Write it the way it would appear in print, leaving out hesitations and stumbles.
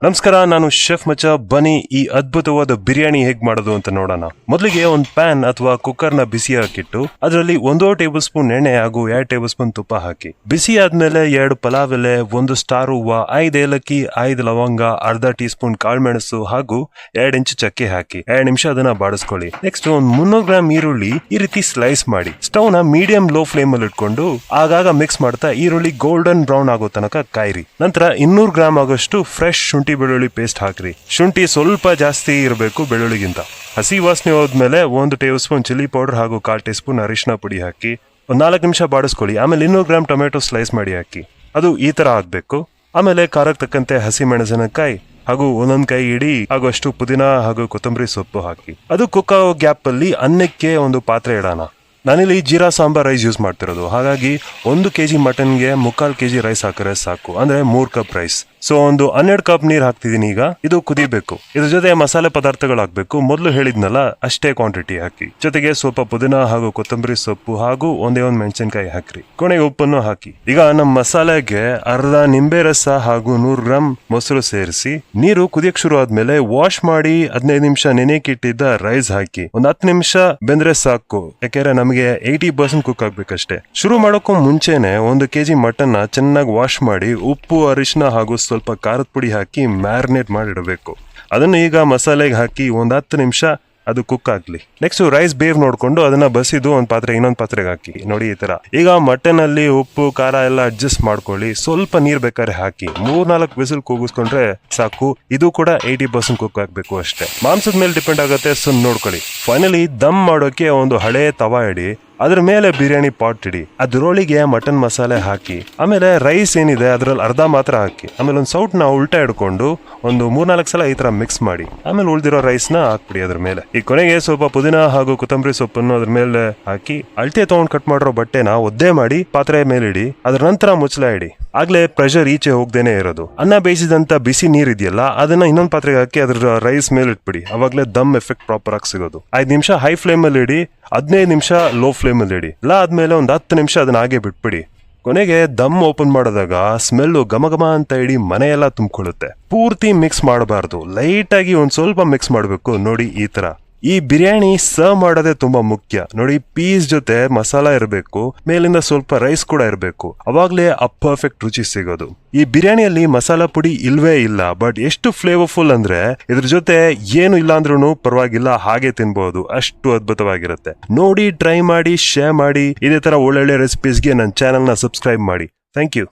ನಮಸ್ಕಾರ, ನಾನು ಶೆಫ್ ಮಚ್ಚ. ಬನ್ನಿ ಈ ಅದ್ಭುತವಾದ ಬಿರಿಯಾನಿ ಹೇಗ್ ಮಾಡೋದು ಅಂತ ನೋಡೋಣ. ಮೊದಲಿಗೆ ಒಂದು ಪ್ಯಾನ್ ಅಥವಾ ಕುಕ್ಕರ್ ನ ಬಿಸಿ ಹಾಕಿಟ್ಟು ಅದರಲ್ಲಿ 1 ಟೇಬಲ್ ಸ್ಪೂನ್ ಎಣ್ಣೆ ಹಾಗೂ 2 ಟೇಬಲ್ ಸ್ಪೂನ್ ತುಪ್ಪ ಹಾಕಿ. ಬಿಸಿ ಆದ್ಮೇಲೆ 2 ಪಲಾವ್ ಎಲೆ, 1 ಸ್ಟಾರ್ ಹೂವ, 5 ಏಲಕ್ಕಿ, 5 ಲವಂಗ, ಅರ್ಧ ಟೀ ಸ್ಪೂನ್ ಕಾಳುಮೆಣಸು ಹಾಗೂ 2 ಇಂಚು ಚಕ್ಕೆ ಹಾಕಿ 2 ನಿಮಿಷ ಅದನ್ನ ಬಾಡಿಸ್ಕೊಳ್ಳಿ. ನೆಕ್ಸ್ಟ್ ಒಂದು 300 ಗ್ರಾಮ್ ಈರುಳ್ಳಿ ಈ ರೀತಿ ಸ್ಲೈಸ್ ಮಾಡಿ ಸ್ಟವ್ ನ ಮೀಡಿಯಂ ಲೋ ಫ್ಲೇಮ್ ಅಲ್ಲಿ ಇಟ್ಕೊಂಡು ಆಗಾಗ ಮಿಕ್ಸ್ ಮಾಡ್ತಾ ಈರುಳ್ಳಿ ಗೋಲ್ಡನ್ ಬ್ರೌನ್ ಆಗೋ ತನಕ ಕಾಯಿರಿ. ನಂತರ 200 ಗ್ರಾಮ್ ಆಗೋಷ್ಟು ಫ್ರೆಶ್ ಶುಂಠಿ ಬೆಳ್ಳುಳ್ಳಿ ಪೇಸ್ಟ್ ಹಾಕ್ರಿ. ಶುಂಠಿ ಸ್ವಲ್ಪ ಜಾಸ್ತಿ ಇರಬೇಕು ಬೆಳ್ಳುಳ್ಳಿಗಿಂತ. ಹಸಿ ವಾಸನೆ ಹೋದ್ಮೇಲೆ 1 ಟೇಬಲ್ ಸ್ಪೂನ್ ಚಿಲ್ಲಿ ಪೌಡರ್ ಹಾಗೂ 1/4 ಟೀ ಸ್ಪೂನ್ ಅರಿಶಿನ ಪುಡಿ ಹಾಕಿ ಒಂದು 4 ನಿಮಿಷ ಬಾಡಿಸ್ಕೊಳ್ಳಿ. ಆಮೇಲೆ 200 ಗ್ರಾಮ್ ಟೊಮೆಟೊ ಸ್ಲೈಸ್ ಮಾಡಿ ಹಾಕಿ. ಅದು ಈ ತರ ಆಗ್ಬೇಕು. ಆಮೇಲೆ ಖಾರಕ್ಕೆ ತಕ್ಕಂತೆ ಹಸಿ ಮೆಣಸಿನಕಾಯಿ ಹಾಗೂ 1 ಕೈ ಇಡೀ ಆಗುವಷ್ಟು ಪುದೀನ ಹಾಗೂ ಕೊತ್ತಂಬರಿ ಸೊಪ್ಪು ಹಾಕಿ. ಅದು ಕುಕ್ ಆಗೋ ಗ್ಯಾಪ್ ಅಲ್ಲಿ ಅನ್ನಕ್ಕೆ ಒಂದು ಪಾತ್ರೆ ಇಡೋಣ. ನಾನಿಲ್ಲಿ ಜೀರಾ ಸಾಂಬಾರ್ ರೈಸ್ ಯೂಸ್ ಮಾಡ್ತಿರೋದು, ಹಾಗಾಗಿ 1 kg ಮಟನ್ಗೆ 3/4 kg ರೈಸ್ ಹಾಕಿದ್ರೆ ಸಾಕು, ಅಂದ್ರೆ 3 ಕಪ್ ರೈಸ್. ಸೊ ಒಂದು 12 ಕಪ್ ನೀರ್ ಹಾಕ್ತಿದೀನಿ. ಈಗ ಇದು ಕುದಿಬೇಕು. ಇದ್ರ ಜೊತೆ ಮಸಾಲೆ ಪದಾರ್ಥಗಳು ಹಾಕ್ಬೇಕು. ಮೊದಲು ಹೇಳಿದ್ನಲ್ಲ ಅಷ್ಟೇ ಕ್ವಾಂಟಿಟಿ ಹಾಕಿ. ಜೊತೆಗೆ ಸ್ವಲ್ಪ ಪುದೀನ ಹಾಗೂ ಕೊತ್ತಂಬರಿ ಸೊಪ್ಪು ಹಾಗೂ ಒಂದೇ ಒಂದು ಮೆಣಸಿನಕಾಯಿ ಹಾಕ್ರಿ. ಕೊನೆಗೆ ಉಪ್ಪನ್ನು ಹಾಕಿ. ಈಗ ನಮ್ಮ ಮಸಾಲೆಗೆ ಅರ್ಧ ನಿಂಬೆ ರಸ ಹಾಗೂ 100 ಗ್ರಾಮ್ ಮೊಸರು ಸೇರಿಸಿ ನೀರು ಕುದಿಯಕ್ ಶುರು ಆದ್ಮೇಲೆ ವಾಶ್ ಮಾಡಿ 15 ನಿಮಿಷ ನೆನೆಕಿಟ್ಟಿದ್ದ ರೈಸ್ ಹಾಕಿ ಒಂದು 10 ನಿಮಿಷ ಬೆಂದ್ರೆ ಸಾಕು. ಯಾಕೆಂದ್ರೆ ನಮಗೆ 80% ಕುಕ್ ಆಗ್ಬೇಕಷ್ಟೇ. ಶುರು ಮಾಡೋಕ್ಕೂ ಮುಂಚೆನೆ 1 kg ಮಟನ್ ಚೆನ್ನಾಗಿ ವಾಶ್ ಮಾಡಿ ಉಪ್ಪು, ಅರಿಶಿನ ಹಾಗೂ ಸ್ವಲ್ಪ ಖಾರದ ಪುಡಿ ಹಾಕಿ ಮ್ಯಾರಿನೇಟ್ ಮಾಡಿಡಬೇಕು. ಅದನ್ನು ಈಗ ಮಸಾಲೆಗೆ ಹಾಕಿ ಒಂದು 10 ನಿಮಿಷ ಅದು ಕುಕ್ ಆಗ್ಲಿ. ನೆಕ್ಸ್ಟ್ ರೈಸ್ ಬೇವ್ ನೋಡ್ಕೊಂಡು ಅದನ್ನ ಬಸಿದು ಇನ್ನೊಂದು ಪಾತ್ರೆಗೆ ಹಾಕಿ. ನೋಡಿ ಈ ತರ. ಈಗ ಮಟನ್ ಅಲ್ಲಿ ಉಪ್ಪು ಖಾರ ಎಲ್ಲ ಅಡ್ಜಸ್ಟ್ ಮಾಡ್ಕೊಳ್ಳಿ. ಸ್ವಲ್ಪ ನೀರ್ ಬೇಕಾದ್ರೆ ಹಾಕಿ 3-4 ವಿಸಿಲ್ ಕೂಗಿಸ್ಕೊಂಡ್ರೆ ಸಾಕು. ಇದು ಕೂಡ 80% ಕುಕ್ ಆಗ್ಬೇಕು ಅಷ್ಟೇ. ಮಾಂಸದ ಮೇಲೆ ಡಿಪೆಂಡ್ ಆಗುತ್ತೆ, ಸೊ ನೋಡ್ಕೊಳ್ಳಿ. ಫೈನಲಿ ದಮ್ ಮಾಡೋಕೆ ಒಂದು ಹಳೆ ತವಾ ಇಡಿ. ಅದ್ರ ಮೇಲೆ ಬಿರಿಯಾನಿ ಪಾಟ್ ಇಡಿ. ಅದ್ರೊಳಗೆ ಮಟನ್ ಮಸಾಲೆ ಹಾಕಿ. ಆಮೇಲೆ ರೈಸ್ ಏನಿದೆ ಅದ್ರಲ್ಲಿ ಅರ್ಧ ಮಾತ್ರ ಹಾಕಿ. ಆಮೇಲೆ ಒಂದು ಸೌಟ್ನ ಉಲ್ಟಾ ಹಿಡ್ಕೊಂಡು ಒಂದು 3-4 ಸಲ ಈ ತರ ಮಿಕ್ಸ್ ಮಾಡಿ ಆಮೇಲೆ ಉಳಿದಿರೋ ರೈಸ್ ನ ಹಾಕ್ಬಿಡಿ ಅದ್ರ ಮೇಲೆ. ಈ ಕೊನೆಗೆ ಸ್ವಲ್ಪ ಪುದೀನ ಹಾಗೂ ಕೊತ್ತಂಬರಿ ಸೊಪ್ಪನ್ನು ಅದ್ರ ಮೇಲೆ ಹಾಕಿ ಅಳತೆ ತಗೊಂಡ್ ಕಟ್ ಮಾಡಿರೋ ಬಟ್ಟೆನ ಒದ್ದೆ ಮಾಡಿ ಪಾತ್ರೆ ಮೇಲೆ ಇಡಿ. ಅದ್ರ ನಂತರ ಮುಚ್ಚಳ ಇಡಿ. ಆಗ್ಲೇ ಪ್ರೆಷರ್ ಈಚೆ ಹೋಗ್ದೇನೆ ಇರೋದು. ಅನ್ನ ಬೇಯಿಸಿದಂತ ಬಿಸಿ ನೀರ್ ಇದೆಯಲ್ಲ ಅದನ್ನ ಇನ್ನೊಂದು ಪಾತ್ರೆಗೆ ಹಾಕಿ ಅದ್ರ ರೈಸ್ ಮೇಲೆ ಇಟ್ಬಿಡಿ. ಅವಾಗ್ಲೇ ದಮ್ ಎಫೆಕ್ಟ್ ಪ್ರಾಪರ್ ಆಗಿ ಸಿಗೋದು. 5 ನಿಮಿಷ ಹೈ ಫ್ಲೇಮ್ ಅಲ್ಲಿ ಇಡಿ, 15 ನಿಮಿಷ ಲೋ ಫ್ಲೇಮ್ ಅಲ್ಲಿ ಇಡಿ. ಇಲ್ಲ ಆದ್ಮೇಲೆ ಒಂದು 10 ನಿಮಿಷ ಅದನ್ನ ಹಾಗೆ ಬಿಟ್ಬಿಡಿ. ಕೊನೆಗೆ ದಮ್ ಓಪನ್ ಮಾಡಿದಾಗ ಸ್ಮೆಲ್ಲು ಘಮ ಅಂತ ಇಡೀ ಮನೆಯೆಲ್ಲ ತುಂಬಿಕೊಳ್ಳುತ್ತೆ. ಪೂರ್ತಿ ಮಿಕ್ಸ್ ಮಾಡಬಾರ್ದು, ಲೈಟ್ ಆಗಿ ಒಂದ್ ಸ್ವಲ್ಪ ಮಿಕ್ಸ್ ಮಾಡ್ಬೇಕು. ನೋಡಿ ಈ ತರ. ಈ ಬಿರಿಯಾನಿ ಸರ್ವ್ ಮಾಡೋದೇ ತುಂಬಾ ಮುಖ್ಯ. ನೋಡಿ, ಪೀಸ್ ಜೊತೆ ಮಸಾಲ ಇರಬೇಕು, ಮೇಲಿಂದ ಸ್ವಲ್ಪ ರೈಸ್ ಕೂಡ ಇರಬೇಕು. ಅವಾಗ್ಲೇ ಆ ಪರ್ಫೆಕ್ಟ್ ರುಚಿ ಸಿಗೋದು. ಈ ಬಿರಿಯಾನಿಯಲ್ಲಿ ಮಸಾಲಾ ಪುಡಿ ಇಲ್ವೇ ಇಲ್ಲ, ಬಟ್ ಎಷ್ಟು ಫ್ಲೇವರ್ಫುಲ್ ಅಂದ್ರೆ ಇದ್ರ ಜೊತೆ ಏನು ಇಲ್ಲ ಅಂದ್ರೂ ಪರವಾಗಿಲ್ಲ, ಹಾಗೆ ತಿನ್ಬಹುದು. ಅಷ್ಟು ಅದ್ಭುತವಾಗಿರುತ್ತೆ. ನೋಡಿ, ಟ್ರೈ ಮಾಡಿ, ಶೇರ್ ಮಾಡಿ. ಇದೇ ತರ ಒಳ್ಳೊಳ್ಳೆ ರೆಸಿಪೀಸ್ಗೆ ನನ್ನ ಚಾನೆಲ್ನ ಸಬ್ಸ್ಕ್ರೈಬ್ ಮಾಡಿ. Thank you.